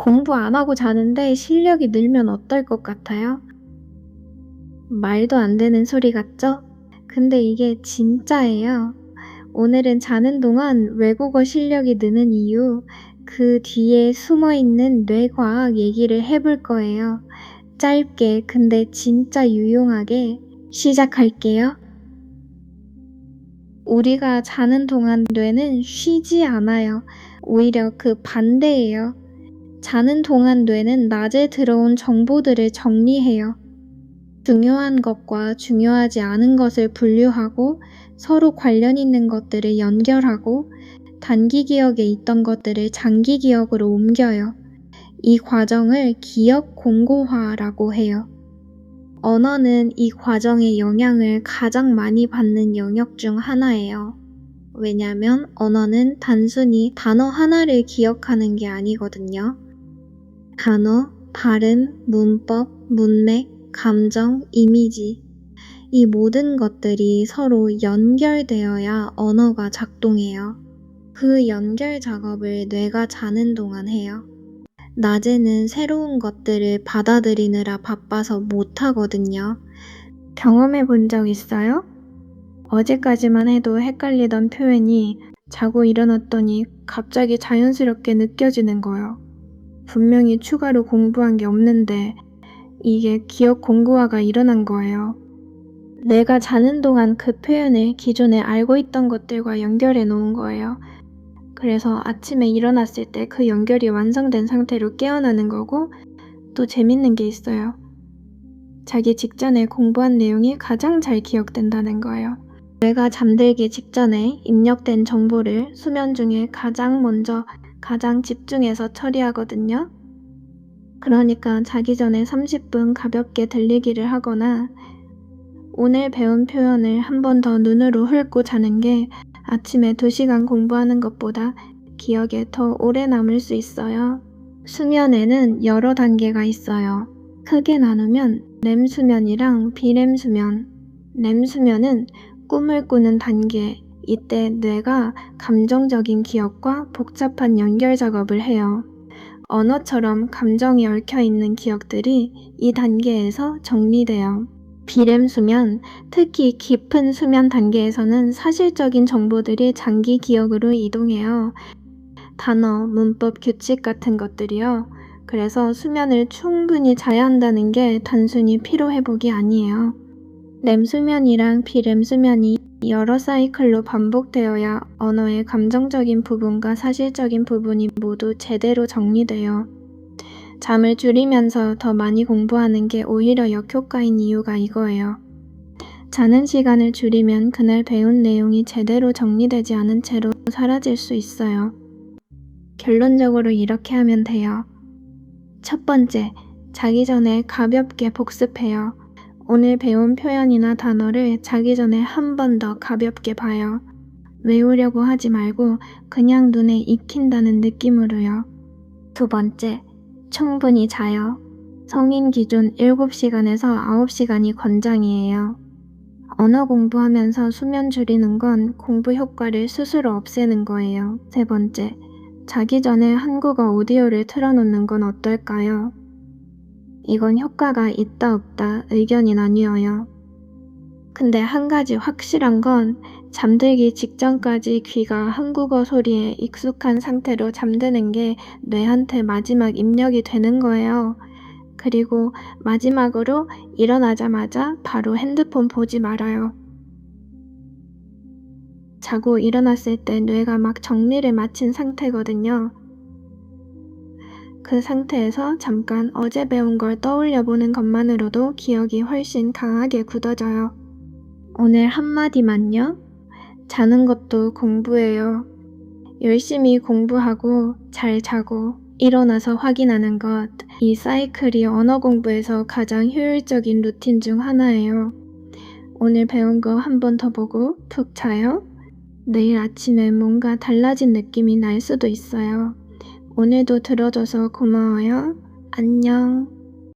공부 안 하고 자는데 실력이 늘면 어떨 것 같아요? 말도 안 되는 소리 같죠? 근데 이게 진짜예요. 오늘은 자는 동안 외국어 실력이 느는 이유, 그 뒤에 숨어 있는 뇌과학 얘기를 해볼 거예요. 짧게, 근데 진짜 유용하게 시작할게요. 우리가 자는 동안 뇌는 쉬지 않아요. 오히려 그 반대예요. 자는 동안 뇌는 낮에 들어온 정보들을 정리해요. 중요한 것과 중요하지 않은 것을 분류하고 서로 관련 있는 것들을 연결하고 단기 기억에 있던 것들을 장기 기억으로 옮겨요. 이 과정을 기억 공고화라고 해요. 언어는 이 과정의 영향을 가장 많이 받는 영역 중 하나예요. 왜냐면 언어는 단순히 단어 하나를 기억하는 게 아니거든요. 단어, 발음, 문법, 문맥, 감정, 이미지. 이 모든 것들이 서로 연결되어야 언어가 작동해요. 그 연결 작업을 뇌가 자는 동안 해요. 낮에는 새로운 것들을 받아들이느라 바빠서 못하거든요. 경험해 본 적 있어요? 어제까지만 해도 헷갈리던 표현이 자고 일어났더니 갑자기 자연스럽게 느껴지는 거예요. 분명히 추가로 공부한 게 없는데 이게 기억 공고화가 일어난 거예요. 내가 자는 동안 그 표현을 기존에 알고 있던 것들과 연결해 놓은 거예요. 그래서 아침에 일어났을 때 그 연결이 완성된 상태로 깨어나는 거고, 또 재밌는 게 있어요. 자기 직전에 공부한 내용이 가장 잘 기억된다는 거예요. 뇌가 잠들기 직전에 입력된 정보를 수면 중에 가장 먼저 가장 집중해서 처리하거든요. 그러니까 자기 전에 30분 가볍게 들리기를 하거나 오늘 배운 표현을 한 번 더 눈으로 훑고 자는 게 아침에 2시간 공부하는 것보다 기억에 더 오래 남을 수 있어요. 수면에는 여러 단계가 있어요. 크게 나누면 렘수면이랑 비렘수면. 렘수면은 꿈을 꾸는 단계. 이때 뇌가 감정적인 기억과 복잡한 연결 작업을 해요. 언어처럼 감정이 얽혀있는 기억들이 이 단계에서 정리돼요. 비렘 수면, 특히 깊은 수면 단계에서는 사실적인 정보들이 장기 기억으로 이동해요. 단어, 문법, 규칙 같은 것들이요. 그래서 수면을 충분히 자야 한다는 게 단순히 피로 회복이 아니에요. 렘 수면이랑 비렘 수면이 여러 사이클로 반복되어야 언어의 감정적인 부분과 사실적인 부분이 모두 제대로 정리돼요. 잠을 줄이면서 더 많이 공부하는 게 오히려 역효과인 이유가 이거예요. 자는 시간을 줄이면 그날 배운 내용이 제대로 정리되지 않은 채로 사라질 수 있어요. 결론적으로 이렇게 하면 돼요. 첫 번째, 자기 전에 가볍게 복습해요. 오늘 배운 표현이나 단어를 자기 전에 한 번 더 가볍게 봐요. 외우려고 하지 말고 그냥 눈에 익힌다는 느낌으로요. 두 번째, 충분히 자요. 성인 기준 7시간에서 9시간이 권장이에요. 언어 공부하면서 수면 줄이는 건 공부 효과를 스스로 없애는 거예요. 세 번째, 자기 전에 한국어 오디오를 틀어놓는 건 어떨까요? 이건 효과가 있다 없다 의견이 나뉘어요. 근데 한 가지 확실한 건 잠들기 직전까지 귀가 한국어 소리에 익숙한 상태로 잠드는 게 뇌한테 마지막 입력이 되는 거예요. 그리고 마지막으로 일어나자마자 바로 핸드폰 보지 말아요. 자고 일어났을 때 뇌가 막 정리를 마친 상태거든요. 그 상태에서 잠깐 어제 배운 걸 떠올려 보는 것만으로도 기억이 훨씬 강하게 굳어져요. 오늘 한마디만요. 자는 것도 공부예요. 열심히 공부하고 잘 자고 일어나서 확인하는 것. 이 사이클이 언어 공부에서 가장 효율적인 루틴 중 하나예요. 오늘 배운 거 한 번 더 보고 푹 자요. 내일 아침에 뭔가 달라진 느낌이 날 수도 있어요. 오늘도 들어줘서 고마워요. 안녕.